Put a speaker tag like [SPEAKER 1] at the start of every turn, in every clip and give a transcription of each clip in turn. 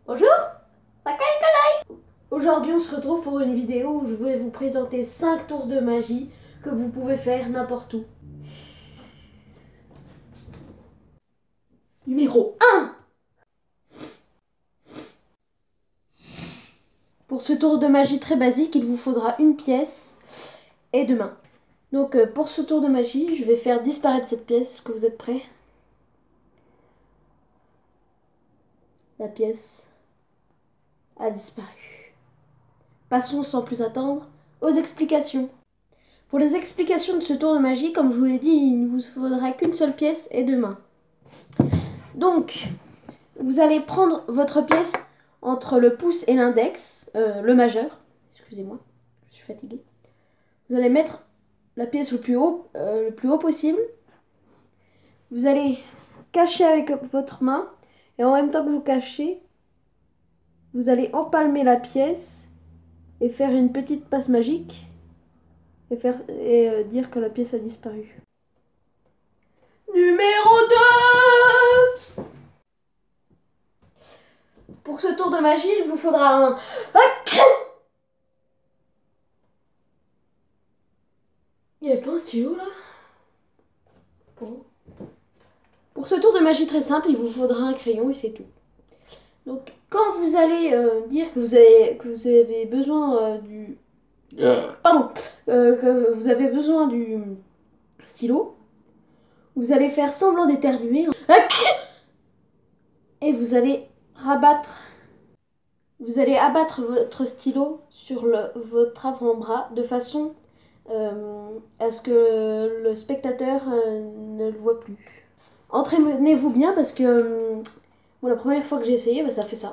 [SPEAKER 1] Bonjour, aujourd'hui on se retrouve pour une vidéo où je vais vous présenter 5 tours de magie que vous pouvez faire n'importe où. Numéro 1. Pour ce tour de magie très basique, il vous faudra une pièce et 2 mains. Donc pour ce tour de magie, je vais faire disparaître cette pièce. Est-ce que vous êtes prêts? La pièce a disparu. Passons sans plus attendre aux explications. Pour les explications de ce tour de magie, comme je vous l'ai dit, il ne vous faudra qu'une seule pièce et 2 mains. Donc, vous allez prendre votre pièce entre le pouce et l'index, le majeur. Excusez-moi, je suis fatiguée. Vous allez mettre la pièce le plus haut possible. Vous allez cacher avec votre main et en même temps que vous cachez, vous allez empalmer la pièce et faire une petite passe magique et dire que la pièce a disparu. Numéro 2. Pour ce tour de magie, il vous faudra un... Il n'y avait pas un stylo là? Bon. Pour ce tour de magie très simple, il vous faudra un crayon et c'est tout. Donc quand vous allez dire que vous avez besoin que vous avez besoin du stylo, vous allez faire semblant d'éternuer et vous allez abattre votre stylo sur votre avant-bras de façon à ce que le spectateur ne le voit plus. Entraînez-vous bien parce que bon, la première fois que j'ai essayé, ça fait ça.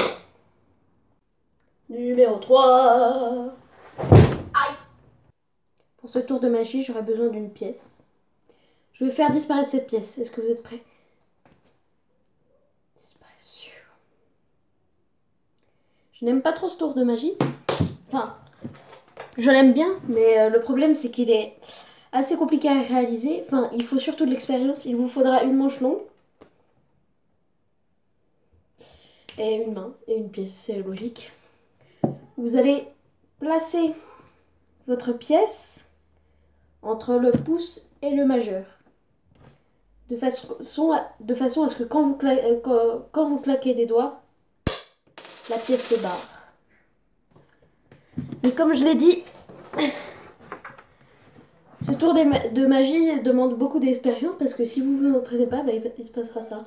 [SPEAKER 1] Numéro 3. Aïe. Pour ce tour de magie, j'aurai besoin d'une pièce. Je vais faire disparaître cette pièce. Est-ce que vous êtes prêts? Disparition. Je n'aime pas trop ce tour de magie. Enfin, je l'aime bien, mais le problème c'est qu'il est assez compliqué à réaliser. Enfin, il faut surtout de l'expérience. Il vous faudra une manche longue. Et une main et une pièce, c'est logique. Vous allez placer votre pièce entre le pouce et le majeur. De façon à ce que quand vous claquez des doigts, la pièce se barre. Mais comme je l'ai dit, ce tour de magie demande beaucoup d'expérience parce que si vous vous entraînez pas, il se passera ça.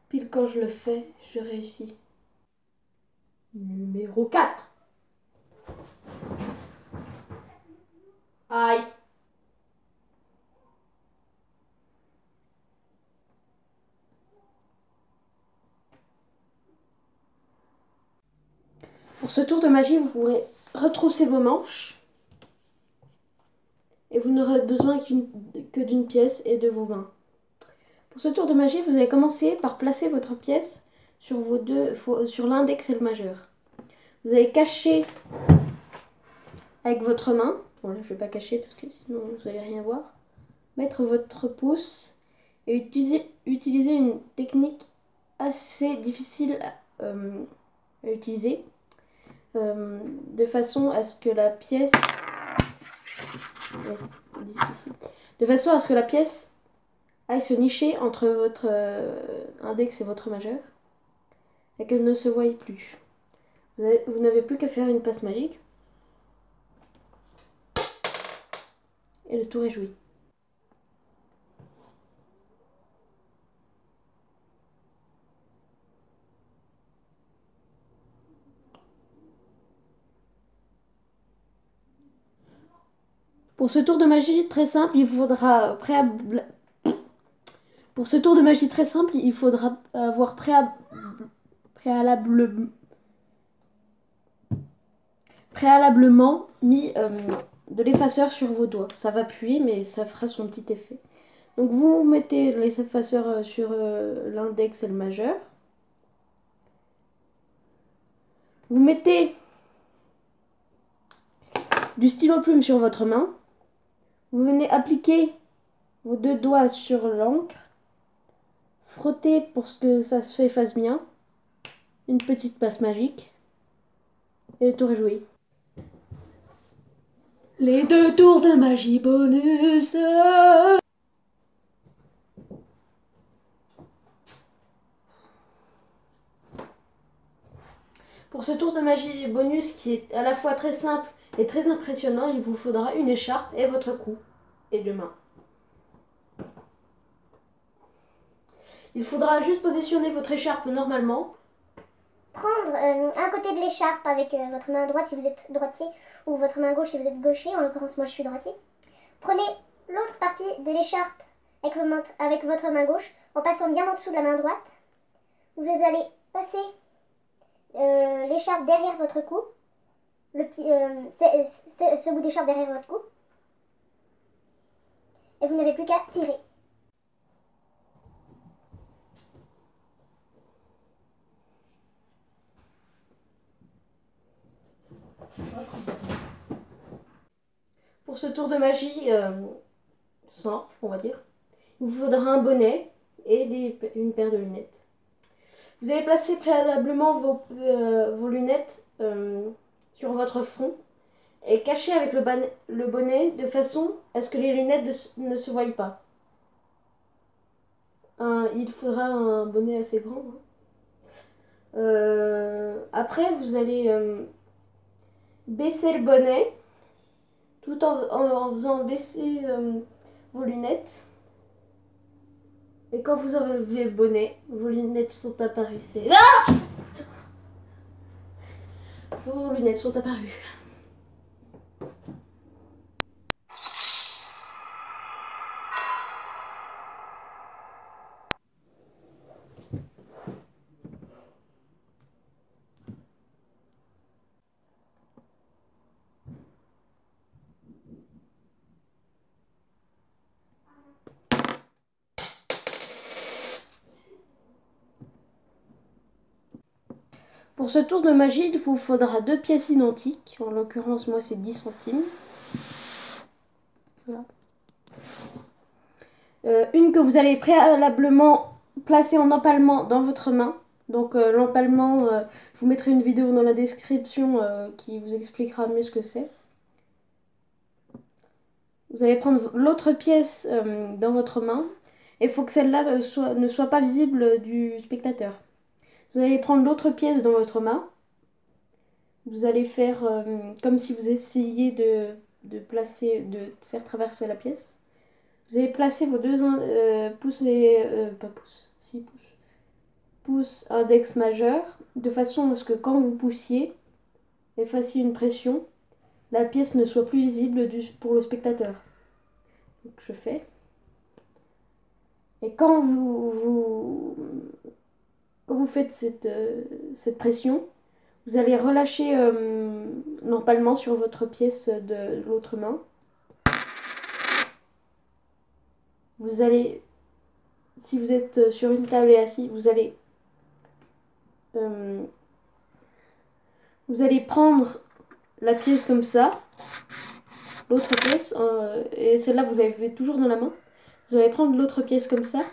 [SPEAKER 1] Pile quand je le fais, je réussis. Numéro 4. Aïe. Pour ce tour de magie, vous pourrez retrousser vos manches. Et vous n'aurez besoin que d'une pièce et de vos mains. Pour ce tour de magie, vous allez commencer par placer votre pièce sur sur l'index et le majeur. Vous allez cacher avec votre main. Bon là je ne vais pas cacher parce que sinon vous n'allez rien voir. Mettre votre pouce et utiliser une technique assez difficile à utiliser. De façon à ce que la pièce... Ouais, difficile. De façon à ce que la pièce aille se nicher entre votre index et votre majeur et qu'elle ne se voie plus. Vous n'avez plus qu'à faire une passe magique et le tour est joué. Pour ce tour de magie très simple, il faudra avoir préalablement mis de l'effaceur sur vos doigts. Ça va puer, mais ça fera son petit effet. Donc vous mettez les effaceurs sur l'index et le majeur. Vous mettez du stylo plume sur votre main. Vous venez appliquer vos 2 doigts sur l'encre. Frottez pour que ça se fasse bien. Une petite passe magique. Et le tour est joué. Les 2 tours de magie bonus. Pour ce tour de magie bonus qui est à la fois très simple et très impressionnant, il vous faudra une écharpe et votre cou et 2 mains. Il faudra juste positionner votre écharpe normalement.
[SPEAKER 2] Prendre un côté de l'écharpe avec votre main droite si vous êtes droitier ou votre main gauche si vous êtes gaucher. En l'occurrence, moi je suis droitier. Prenez l'autre partie de l'écharpe avec votre main gauche en passant bien en dessous de la main droite. Vous allez passer l'écharpe derrière votre cou, ce bout d'écharpe derrière votre cou, et vous n'avez plus qu'à tirer.
[SPEAKER 1] Pour ce tour de magie simple, on va dire, il vous faudra un bonnet et une paire de lunettes. Vous allez placer préalablement vos lunettes sur votre front et cacher avec le bonnet de façon à ce que les lunettes ne se voient pas. Il faudra un bonnet assez grand. Après, vous allez baisser le bonnet tout en faisant baisser vos lunettes. Et quand vous enlevez le bonnet, vos lunettes sont apparues. Vos lunettes sont apparues. Pour ce tour de magie, il vous faudra 2 pièces identiques. En l'occurrence, moi, c'est 10 centimes. Voilà. Une que vous allez préalablement placer en empalement dans votre main. Donc l'empalement, je vous mettrai une vidéo dans la description qui vous expliquera mieux ce que c'est. Vous allez prendre l'autre pièce dans votre main. Et il faut que celle-là ne soit pas visible du spectateur. Vous allez prendre l'autre pièce dans votre main. Vous allez faire comme si vous essayiez de faire traverser la pièce. Vous allez placer vos 2 pouces et... pas pouces, 6 pouces. Pouce index majeur, de façon à ce que quand vous poussiez et fassiez une pression, la pièce ne soit plus visible pour le spectateur. Donc je fais. Et quand vous faites cette pression, vous allez relâcher l'empalement sur votre pièce de l'autre main. Vous allez, si vous êtes sur une table et assis, vous allez prendre la pièce comme ça, l'autre pièce, et celle-là vous l'avez toujours dans la main. Vous allez prendre l'autre pièce comme ça.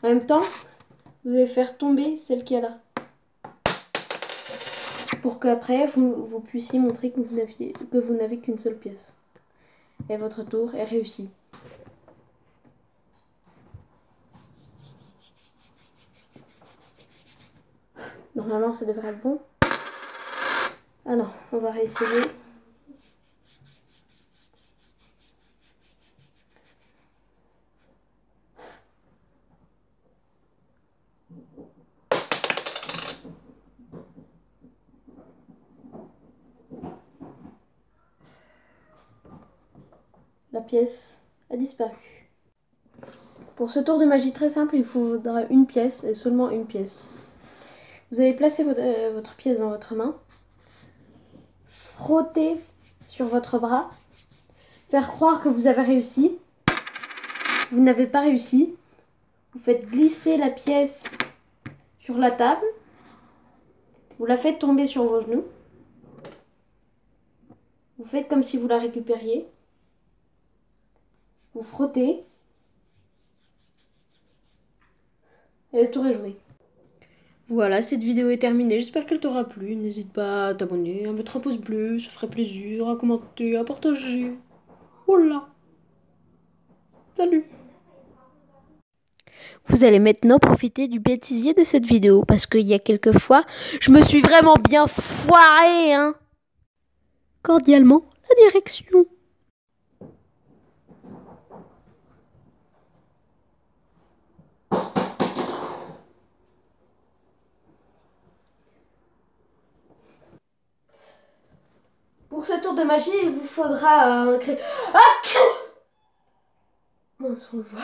[SPEAKER 1] En même temps, vous allez faire tomber celle qui est là. Pour qu'après, vous puissiez montrer que vous n'avez qu'une seule pièce. Et votre tour est réussi. Normalement, ça devrait être bon. Ah non, on va réessayer. La pièce a disparu. Pour ce tour de magie très simple, il faudra une pièce et seulement une pièce. Vous allez placer votre pièce dans votre main, frotter sur votre bras, faire croire que vous avez réussi. Vous n'avez pas réussi. Vous faites glisser la pièce sur la table. Vous la faites tomber sur vos genoux. Vous faites comme si vous la récupériez. Vous frottez. Et le tour est joué. Voilà, cette vidéo est terminée. J'espère qu'elle t'aura plu. N'hésite pas à t'abonner, à mettre un pouce bleu, ça ferait plaisir, à commenter, à partager. Voilà. Salut. Vous allez maintenant profiter du bêtisier de cette vidéo parce qu'il y a quelques fois, je me suis vraiment bien foirée, hein. Cordialement, la direction. Pour ce tour de magie, il vous faudra créer... Ah, mince, on le voit.